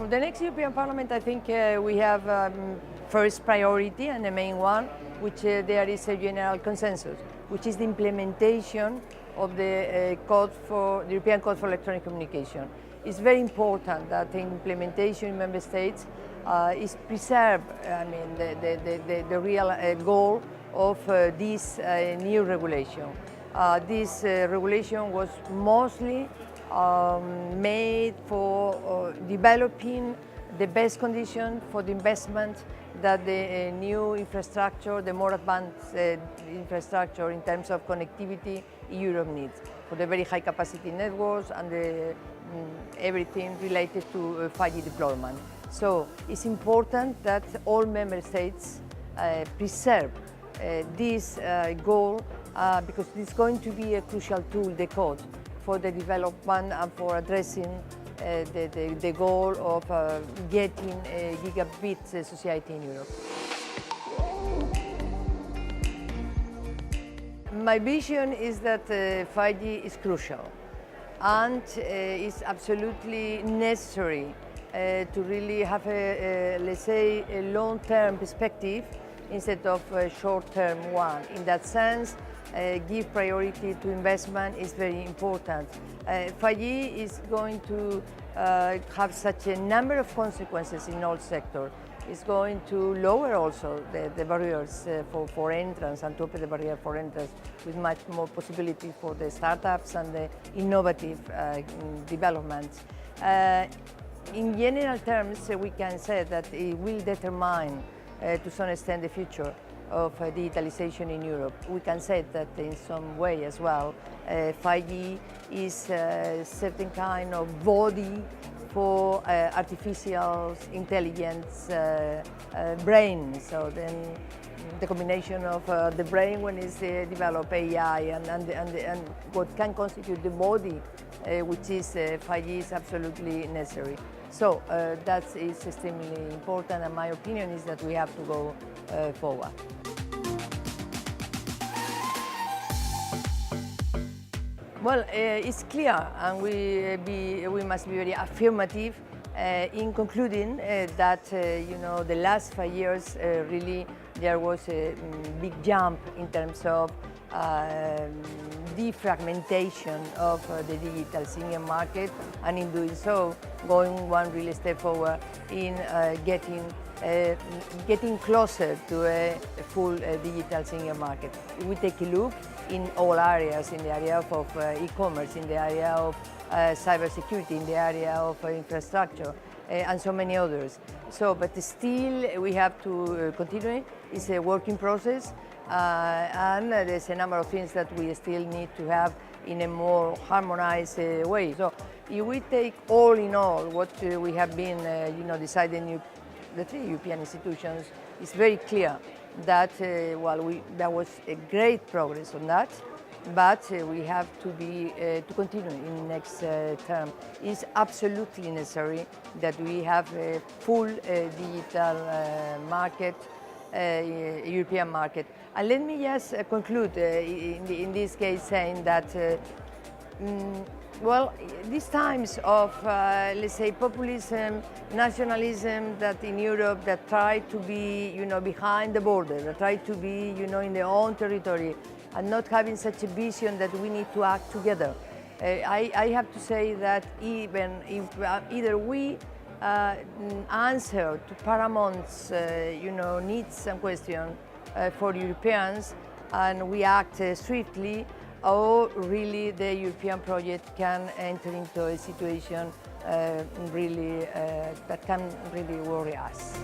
For the next European Parliament, I think we have first priority and the main one, which there is a general consensus, which is the implementation of the the European Code for Electronic Communication. It's very important that the implementation in member states is preserved. I mean, the real goal of this new regulation. This regulation was mostly made for developing the best conditions for the investment that the new infrastructure, the more advanced infrastructure in terms of connectivity Europe needs, for the very high capacity networks and everything related to 5G deployment. So it's important that all member states preserve this goal because it's going to be a crucial tool, the code, for the development and for addressing the goal of getting a gigabit society in Europe. My vision is that 5G is crucial and is absolutely necessary to really have let's say, a long-term perspective instead of a short-term one. In that sense, give priority to investment is very important. 5G is going to have such a number of consequences in all sectors. It's going to lower also the barriers for entrance and to open the barrier for entrance with much more possibility for the startups and the innovative developments. In general terms, we can say that it will determine to some extent the future of digitalization in Europe. We can say that in some way as well, 5G is a certain kind of body for artificial intelligence brain. So then the combination of the brain when it's developed AI and what can constitute the body, which is 5G, is absolutely necessary. So that is extremely important, and my opinion is that we have to go forward. Well, it's clear, and we must be very affirmative in concluding that you know, the last 5 years really there was a big jump in terms of defragmentation of the digital single market, and in doing so, going one real step forward in getting closer to a full digital single market. If we take a look in all areas, in the area of e-commerce, in the area of cybersecurity, in the area of infrastructure, and so many others. So, but still we have to continue. It's a working process, and there's a number of things that we still need to have in a more harmonized way. So, if we take all in all what we have been, you know, deciding, the three European institutions, it's very clear that there was a great progress on that, but we have to continue in the next term. It's absolutely necessary that we have a full digital market, European market. And let me just conclude in this case saying that well, these times of, let's say, populism, nationalism that in Europe that try to be, you know, behind the border, that try to be, you know, in their own territory, and not having such a vision that we need to act together. I have to say that even if either we answer to Paramount's, you know, needs and questions for Europeans, and we act swiftly, or really the European project can enter into a situation really that can really worry us.